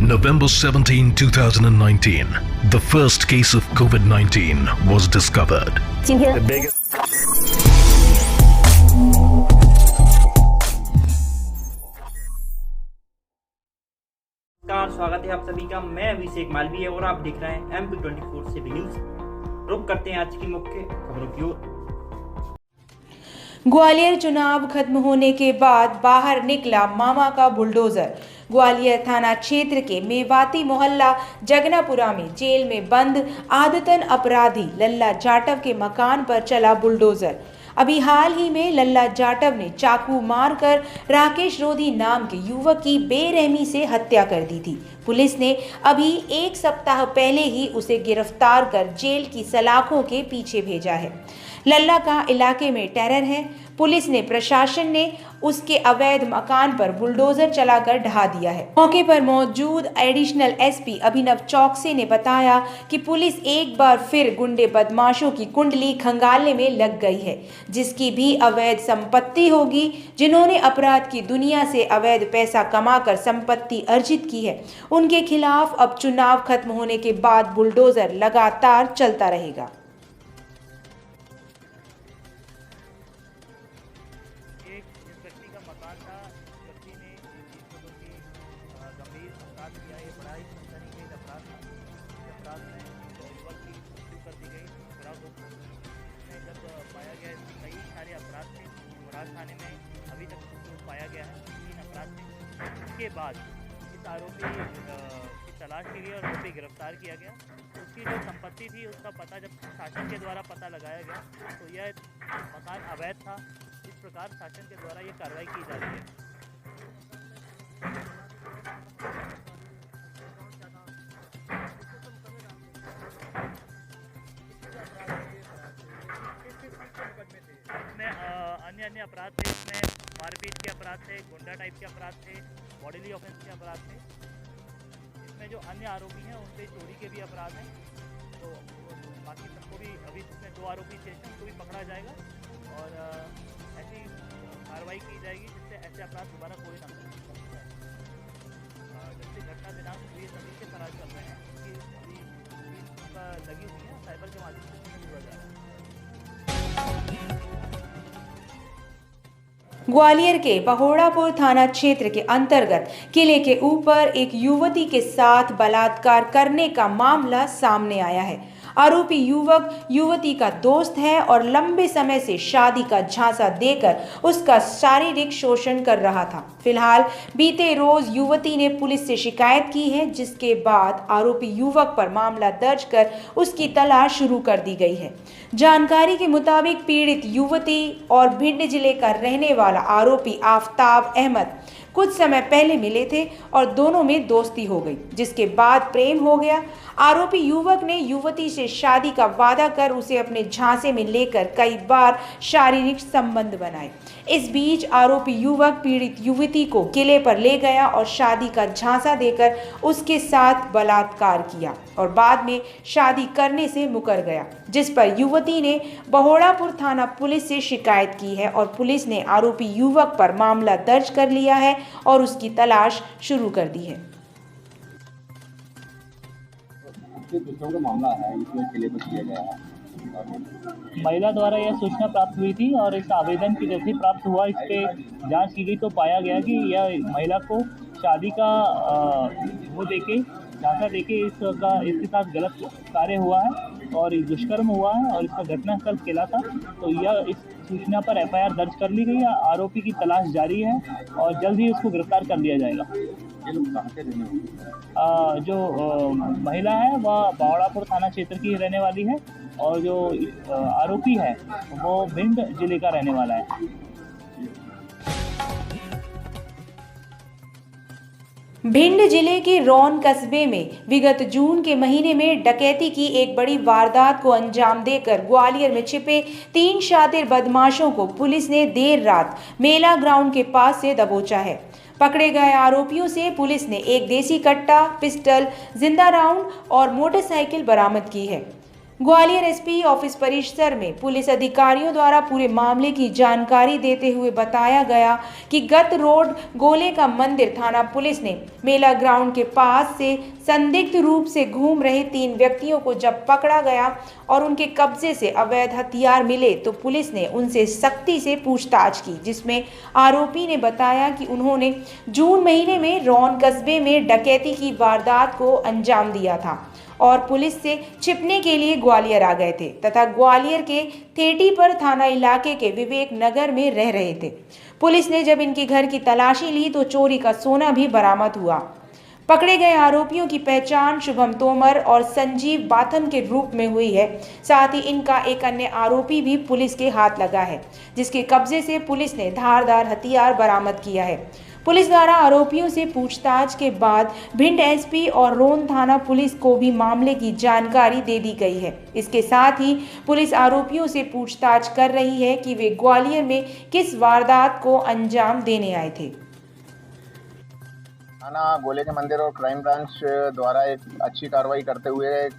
November 17, 2019, the first case of COVID-19 was discovered. The biggest. स्वागत है आप सभी का। मैं अभिषेक मालवीय और आप देख रहे हैं MP24 से न्यूज। रुक करते हैं आज की मुख्य खबरों की ओर। ग्वालियर चुनाव खत्म होने के बाद बाहर निकला मामा का बुलडोजर। ग्वालियर थाना क्षेत्र के मेवाती मोहल्ला जगनापुरा में जेल में बंद आदतन अपराधी लल्ला जाटव के मकान पर चला बुलडोजर। अभी हाल ही में लल्ला जाटव ने चाकू मारकर राकेश रोधी नाम के युवक की बेरहमी से हत्या कर दी थी। पुलिस ने अभी एक सप्ताह पहले ही उसे गिरफ्तार कर जेल की सलाखों के पीछे भेजा है। लल्ला का इलाके में टेरर है। पुलिस ने प्रशासन ने उसके अवैध मकान पर बुलडोजर चलाकर ढहा दिया है। मौके पर मौजूद एडिशनल एसपी अभिनव चौकसे ने बताया कि पुलिस एक बार फिर गुंडे बदमाशों की कुंडली खंगालने में लग गई है, जिसकी भी अवैध संपत्ति होगी, जिन्होंने अपराध की दुनिया से अवैध पैसा कमाकर संपत्ति अर्जित की है, उनके खिलाफ अब चुनाव खत्म होने के बाद बुलडोजर लगातार चलता रहेगा। व्यक्ति का मकान था, व्यक्ति ने गंभीर अपराध किया। ये बड़ा ही सनसनीखेज अपराध था। इस अपराध में युवक की मृत्यु कर दी गई। में जब पाया गया, इसमें कई सारे अपराध थे। बुराज थाने में अभी तक पाया गया है 3 अपराध थे। इसके बाद इस आरोपी की तलाश की गई और आरोपी गिरफ्तार किया गया। उसकी जो संपत्ति थी उसका पता जब शासन के द्वारा पता लगाया गया तो यह मकान अवैध था। इस प्रकार शासन के द्वारा ये कार्रवाई की जा रही है। इसमें अन्य अपराध थे। इसमें मारपीट के अपराध थे, गुंडा टाइप के अपराध थे, बॉडीली ऑफेंस के अपराध थे। इसमें जो अन्य आरोपी हैं उनसे चोरी के भी अपराध हैं। तो बाकी सबको भी अभी इसमें 2 आरोपी शेष हैं, उनको भी पकड़ा जाएगा और ऐसी कार्रवाई की जाएगी जिससे ऐसे अपराध दोबारा कोई ना करे। जबकि घटना दिनांक हुई सभी के फरार कर रहे हैं कि अभी लगी हुई है, साइबर के माध्यम से जुड़ा जा रहा है। ग्वालियर के बहोड़ापुर थाना क्षेत्र के अंतर्गत किले के ऊपर एक युवती के साथ बलात्कार करने का मामला सामने आया है। आरोपी युवक युवती का दोस्त है और लंबे समय से शादी का झांसा देकर उसका शारीरिक शोषण कर रहा था। फिलहाल बीते रोज युवती ने पुलिस से शिकायत की है, जिसके बाद आरोपी युवक पर मामला दर्ज कर उसकी तलाश शुरू कर दी गई है। जानकारी के मुताबिक पीड़ित युवती और भिंड जिले का रहने वाला आरोपी आफताब अहमद कुछ समय पहले मिले थे और दोनों में दोस्ती हो गई, जिसके बाद प्रेम हो गया। आरोपी युवक ने युवती से शादी का वादा कर उसे अपने झांसे में लेकर कई बार शारीरिक संबंध बनाए। इस बीच आरोपी युवक पीड़ित युवती को किले पर ले गया और शादी का झांसा देकर उसके साथ बलात्कार किया और बाद में शादी करने से मुकर गया, जिस पर युवती ने बहोड़ापुर थाना पुलिस से शिकायत की है और पुलिस ने आरोपी युवक पर मामला दर्ज कर लिया है और उसकी तलाश शुरू कर दी है। दूसरों का मामला है, इसमें किले पर किया गया है। महिला द्वारा यह सूचना प्राप्त हुई थी और इस आवेदन की जैसे प्राप्त हुआ, इस पे जांच की गई तो पाया गया कि यह महिला को शादी का वो देके झांसा देके इसके साथ गलत कार्य हुआ है और दुष्कर्म हुआ है और इसका घटनास्थल किला था। तो यह इस सूचना पर FIR दर्ज कर ली गई है। आरोपी की तलाश जारी है और जल्द ही उसको गिरफ्तार कर लिया जाएगा। जो महिला है वह बहोड़ापुर थाना क्षेत्र की रहने वाली है और जो आरोपी है वो भिंड जिले का रहने वाला है। भिंड जिले के रौन कस्बे में विगत जून के महीने में डकैती की एक बड़ी वारदात को अंजाम देकर ग्वालियर में छिपे 3 शातिर बदमाशों को पुलिस ने देर रात मेला ग्राउंड के पास से दबोचा है। पकड़े गए आरोपियों से पुलिस ने एक देसी कट्टा, पिस्टल, जिंदा राउंड और मोटरसाइकिल बरामद की है। ग्वालियर एसपी ऑफिस परिसर में पुलिस अधिकारियों द्वारा पूरे मामले की जानकारी देते हुए बताया गया कि गत रोड गोले का मंदिर थाना पुलिस ने मेला ग्राउंड के पास से संदिग्ध रूप से घूम रहे 3 व्यक्तियों को जब पकड़ा गया और उनके कब्जे से अवैध हथियार मिले तो पुलिस ने उनसे सख्ती से पूछताछ की, जिसमें आरोपी ने बताया कि उन्होंने जून महीने में रौन कस्बे में डकैती की वारदात को अंजाम दिया था और पुलिस से छिपने के लिए ग्वालियर आ गए थे तथा ग्वालियर के थेटी पर थाना इलाके के विवेक नगर में रह रहे थे। पुलिस ने जब इनके घर की तलाशी ली तो चोरी का सोना भी बरामद हुआ। पकड़े गए आरोपियों की पहचान शुभम तोमर और संजीव बाथम के रूप में हुई है। साथ ही इनका एक अन्य आरोपी भी पुलिस के हाथ लगा है, जिसके कब्जे से पुलिस ने धारदार हथियार बरामद किया है। पुलिस द्वारा आरोपियों से पूछताछ के बाद भिंड एसपी और रोन थाना पुलिस को भी मामले की जानकारी दे दी गई है। इसके साथ ही पुलिस आरोपियों से पूछताछ कर रही है कि वे ग्वालियर में किस वारदात को अंजाम देने आए थे। थाना गोले के मंदिर और क्राइम ब्रांच द्वारा एक अच्छी कार्रवाई करते हुए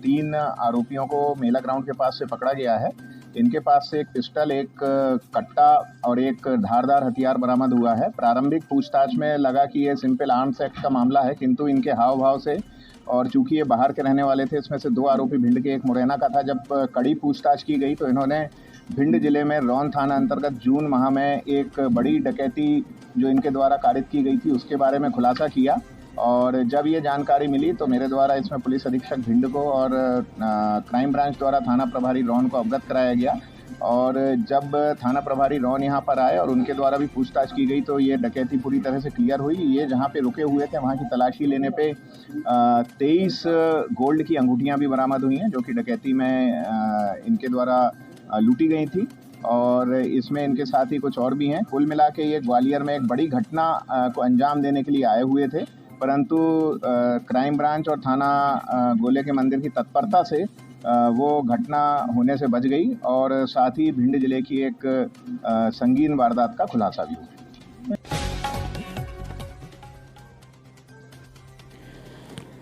3 आरोपियों को मेला ग्राउंड के पास से पकड़ा गया है। इनके पास से एक पिस्टल, एक कट्टा और एक धारदार हथियार बरामद हुआ है। प्रारंभिक पूछताछ में लगा कि ये सिंपल आर्म्स एक्ट का मामला है, किंतु इनके हाव भाव से और चूंकि ये बाहर के रहने वाले थे, इसमें से 2 आरोपी भिंड के, एक मुरैना का था। जब कड़ी पूछताछ की गई तो इन्होंने भिंड जिले में रौन थाना अंतर्गत जून माह में एक बड़ी डकैती जो इनके द्वारा कारित की गई थी उसके बारे में खुलासा किया। और जब ये जानकारी मिली तो मेरे द्वारा इसमें पुलिस अधीक्षक भिंड को और क्राइम ब्रांच द्वारा थाना प्रभारी रौन को अवगत कराया गया। और जब थाना प्रभारी रौन यहाँ पर आए और उनके द्वारा भी पूछताछ की गई तो ये डकैती पूरी तरह से क्लियर हुई। ये जहाँ पे रुके हुए थे वहाँ की तलाशी लेने पे 23 गोल्ड की अंगूठियाँ भी बरामद हुई हैं, जो कि डकैती में इनके द्वारा लूटी गई थी। और इसमें इनके साथ ही कुछ और भी हैं। कुल मिला के ये ग्वालियर में एक बड़ी घटना को अंजाम देने के लिए आए हुए थे, परंतु क्राइम ब्रांच और थाना गोले के मंदिर की तत्परता से वो घटना होने से बच गई और साथ ही भिंड जिले की एक संगीन वारदात का खुलासा भी हुआ।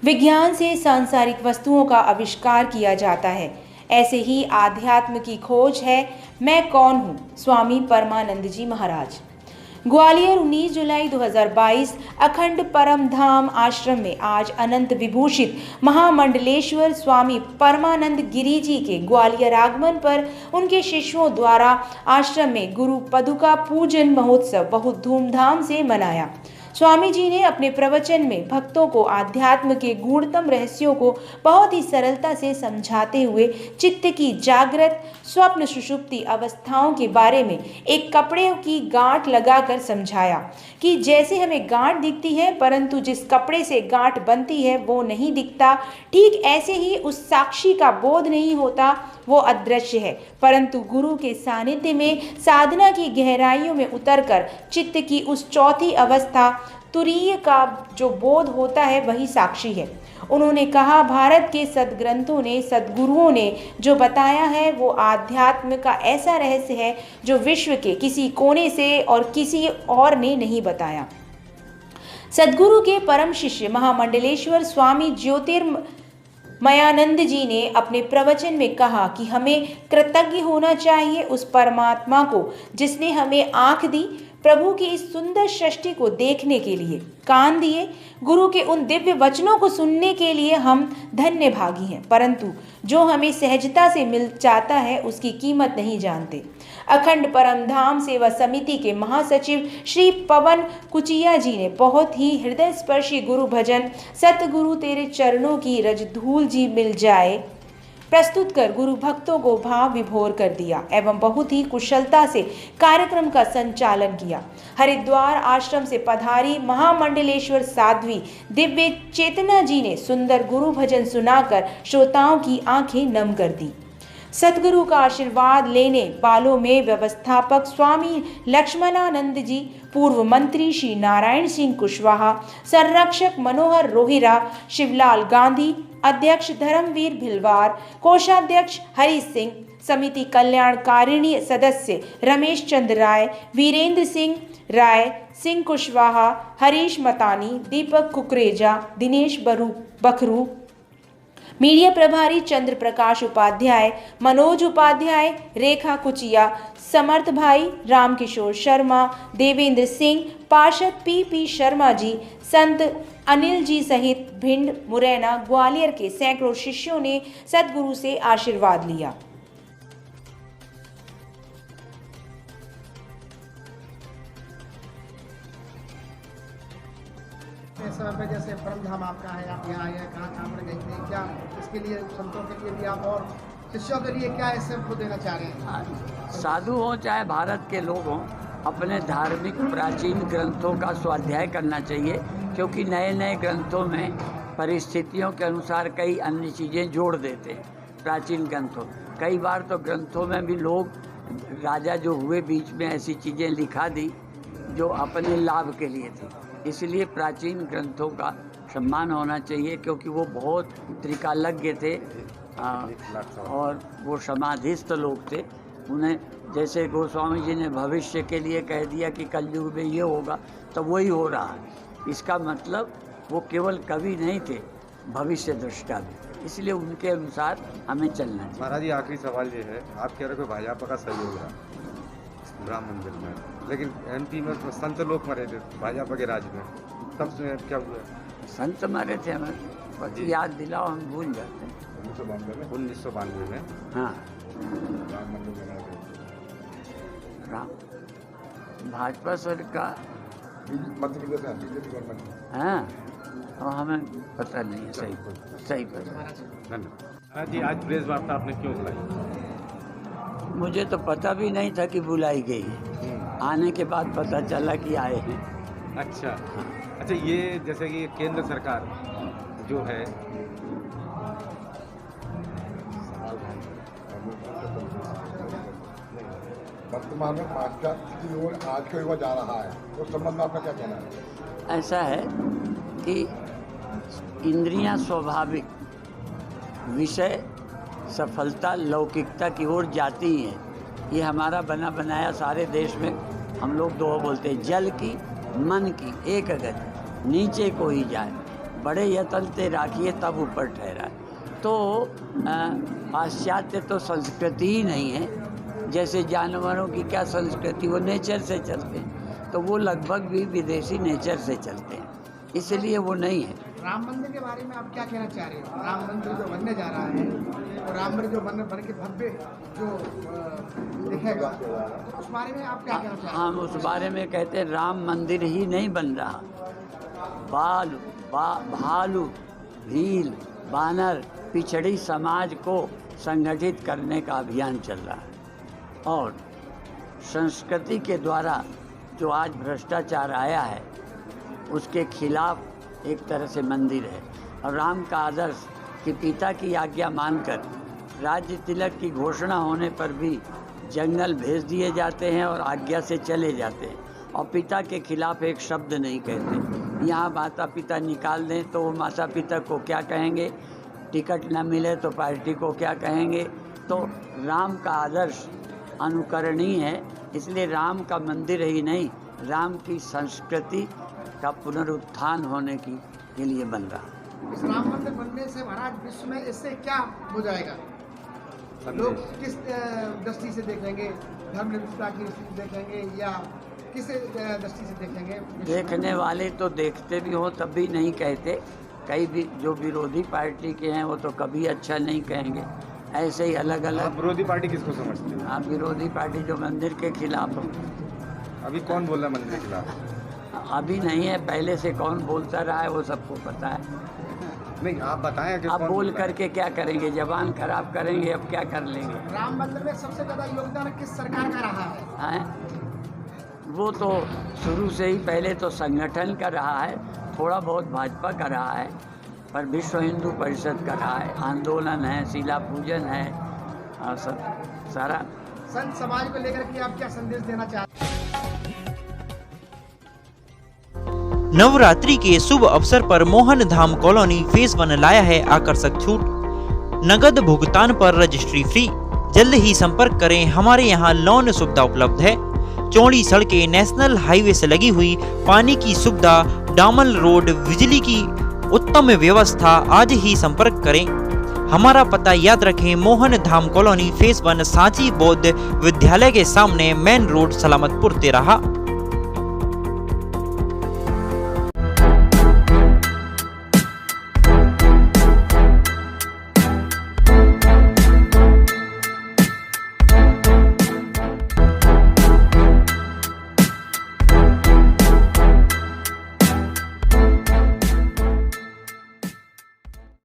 विज्ञान से सांसारिक वस्तुओं का आविष्कार किया जाता है, ऐसे ही आध्यात्म की खोज है। मैं कौन हूँ? स्वामी परमानंद जी महाराज। ग्वालियर 19 जुलाई 2022 अखंड परम धाम आश्रम में आज अनंत विभूषित महामंडलेश्वर स्वामी परमानंद गिरी जी के ग्वालियर आगमन पर उनके शिष्यों द्वारा आश्रम में गुरु पदुका पूजन महोत्सव बहुत धूमधाम से मनाया। स्वामी जी ने अपने प्रवचन में भक्तों को आध्यात्म के गूढ़तम रहस्यों को बहुत ही सरलता से समझाते हुए चित्त की जागृत स्वप्न सुषुप्ति अवस्थाओं के बारे में एक कपड़े की गांठ लगाकर समझाया कि जैसे हमें गांठ दिखती है परंतु जिस कपड़े से गांठ बनती है वो नहीं दिखता, ठीक ऐसे ही उस साक्षी का बोध नहीं होता, वो अदृश्य है। परंतु गुरु के सानिध्य में साधना की गहराइयों में उतरकर चित्त की उस चौथी अवस्था तुरीय का जो बोध होता है वही साक्षी है। उन्होंने कहा, भारत के सदग्रंथों ने, सदगुरुओं ने जो बताया है वो आध्यात्म का ऐसा रहस्य है जो विश्व के किसी कोने से और किसी और ने नहीं बताया। सदगुरु के परम शिष्य महामंडलेश्वर स्वामी ज्योतिर्मयानंद जी ने अपने प्रवचन में कहा कि हमें कृतज्ञ होना चाहिए उस परमात्मा को जिसने हमें आंख दी, प्रभु की इस सुंदर सृष्टि को देखने के लिए कान दिए, गुरु के उन दिव्य वचनों को सुनने के लिए हम धन्य भागी हैं, परंतु जो हमें सहजता से मिल जाता है उसकी कीमत नहीं जानते। अखंड परम धाम सेवा समिति के महासचिव श्री पवन कुचिया जी ने बहुत ही हृदय स्पर्शी गुरु भजन सतगुरु तेरे चरणों की रज धूल जी मिल जाए प्रस्तुत कर गुरु भक्तों को भाव विभोर कर दिया एवं बहुत ही कुशलता से कार्यक्रम का संचालन किया। हरिद्वार आश्रम से पधारी महामंडलेश्वर साध्वी दिव्य चेतना जी ने सुंदर गुरु भजन सुनाकर श्रोताओं की आंखें नम कर दी। सतगुरु का आशीर्वाद लेने वालों में व्यवस्थापक स्वामी लक्ष्मणानंद जी, पूर्व मंत्री श्री नारायण सिंह कुशवाहा, संरक्षक मनोहर रोहिरा, शिवलाल गांधी, अध्यक्ष धर्मवीर भिलवार, कोषाध्यक्ष हरि सिंह, समिति कल्याणकारिणी सदस्य रमेश चंद्र राय, वीरेंद्र सिंह राय, सिंह कुशवाहा, हरीश मतानी, दीपक कुकरेजा, दिनेश बखरू, मीडिया प्रभारी चंद्र प्रकाश उपाध्याय, मनोज उपाध्याय, रेखा कुचिया, समर्थ भाई, रामकिशोर शर्मा, देवेंद्र सिंह, पार्षद पी शर्मा जी, संत अनिल जी सहित भिंड, मुरैना, ग्वालियर के सैकड़ों शिष्यों ने सद्गुरु से आशीर्वाद लिया। इस समय पे जैसे परम धाम आपका है, आप यहाँ आए हैं, कहाँ पर गए थे, क्या इसके लिए संतों के लिए भी आप और शिष्यों के लिए क्या इससे को देना चाह रहे हैं? साधु हों चाहे भारत के लोग हों, अपने धार्मिक प्राचीन ग्रंथों का स्वाध्याय करना चाहिए, क्योंकि नए नए ग्रंथों में परिस्थितियों के अनुसार कई अन्य चीज़ें जोड़ देते हैं। प्राचीन ग्रंथों कई बार तो ग्रंथों में भी लोग राजा जो हुए बीच में ऐसी चीज़ें लिखा दी जो अपने लाभ के लिए थी। इसलिए प्राचीन ग्रंथों का सम्मान होना चाहिए, क्योंकि वो बहुत त्रिकालज्ञ थे और वो समाधिस्थ लोग थे। उन्हें जैसे गोस्वामी जी ने भविष्य के लिए कह दिया कि कलयुग में ये होगा, तो वही हो रहा है। इसका मतलब वो केवल कवि नहीं थे, भविष्य दृष्टा भी। इसलिए उनके अनुसार हमें चलना चाहिए। महाराज जी, आखिरी सवाल ये है, आप कह रहे हो भाजपा का सहयोग रहा राम मंदिर में, लेकिन एमपी में तो संत लोग मरे थे भाजपा के राज में, तब से क्या हुआ? संत मरे थे, हमें याद दिलाओ, हम भूल जाते हैं। 1992 में हाँ, राम मंदिर बनाया गया। राम भाजपा सरकार का मध्य प्रदेश में बीजेपी गवर्नमेंट। हाँ, और हमें पता नहीं है, सही पता। धन्यवाद जी। आज प्रेस वार्ता आपने क्यों बुलाई? मुझे तो पता भी नहीं था कि बुलाई गई है, आने के बाद पता चला कि आए हैं। अच्छा अच्छा, ये जैसे कि केंद्र सरकार जो है वर्तमान में पाश्चात्य की ओर आज का युवा जा रहा है, उस संबंध में आपका क्या कहना है? ऐसा है कि इंद्रियां स्वाभाविक, विषय सफलता लौकिकता की ओर जाती ही हैं। ये हमारा बना बनाया सारे देश में हम लोग दो बोलते हैं, जल की मन की एक गति, नीचे को ही जाए, बड़े यत्न ते राखिए तब ऊपर ठहरा। तो पाश्चात्य तो संस्कृति ही नहीं है। जैसे जानवरों की क्या संस्कृति, वो नेचर से चलते हैं, तो वो लगभग भी विदेशी नेचर से चलते हैं, इसलिए वो नहीं है। राम मंदिर के बारे में आप क्या कहना चाह रहे हो? राम मंदिर जो बनने जा रहा है और राम मंदिर जो बन के भव्य जो दिखेगा, तो उस बारे में आप क्या कहना चाह रहे हैं? हम उस बारे में कहते हैं, राम मंदिर ही नहीं बन रहा, भालू, भील, बानर, पिछड़ी समाज को संगठित करने का अभियान चल रहा है। और संस्कृति के द्वारा जो आज भ्रष्टाचार आया है, उसके खिलाफ एक तरह से मंदिर है। और राम का आदर्श कि पिता की आज्ञा मानकर राज्य तिलक की घोषणा होने पर भी जंगल भेज दिए जाते हैं और आज्ञा से चले जाते हैं, और पिता के खिलाफ एक शब्द नहीं कहते। यहाँ माता पिता निकाल दें तो वो माता पिता को क्या कहेंगे, टिकट न मिले तो पार्टी को क्या कहेंगे। तो राम का आदर्श अनुकरणीय है, इसलिए राम का मंदिर ही नहीं, राम की संस्कृति का पुनरुत्थान होने के लिए बन रहा। इस राम मंदिर बनने से महाराज विश्व में इससे क्या हो जाएगा? लोग किस दृष्टि से देखेंगे? धर्मनिरपेक्षता की दृष्टि से देखेंगे या किस दृष्टि से देखेंगे? देखने वाले तो देखते भी हों तब भी नहीं कहते। कई भी जो विरोधी पार्टी के हैं वो तो कभी अच्छा नहीं कहेंगे। ऐसे ही अलग अलग। विरोधी पार्टी किसको समझते हैं? आप विरोधी पार्टी जो मंदिर के खिलाफ हो। अभी कौन बोल रहा है मंदिर के खिलाफ? अभी नहीं है, पहले से कौन बोलता रहा है वो सबको पता है। नहीं, आप बताएं कि अब बोल करके क्या करेंगे, जबान खराब करेंगे, अब क्या कर लेंगे। राम मंदिर में सबसे ज़्यादा योगदान किस सरकार का रहा है? वो तो शुरू से ही पहले तो संगठन का रहा है, थोड़ा बहुत भाजपा का रहा है, पर विश्व हिंदू परिषद का रहा है, आंदोलन है, शिला पूजन है, और सब सारा। संत समाज को लेकर के आप क्या संदेश देना चाहते हैं? नवरात्रि के शुभ अवसर पर मोहन धाम कॉलोनी फेज 1 लाया है आकर्षक छूट। नगद भुगतान पर रजिस्ट्री फ्री। जल्द ही संपर्क करें, हमारे यहाँ लोन सुविधा उपलब्ध है। चौड़ी सड़कें, नेशनल हाईवे से लगी हुई, पानी की सुविधा, डामर रोड, बिजली की उत्तम व्यवस्था। आज ही संपर्क करें हमारा पता याद रखें, मोहन धाम कॉलोनी फेज 1 सांची बौद्ध विद्यालय के सामने मेन रोड सलामतपुर तिराहा।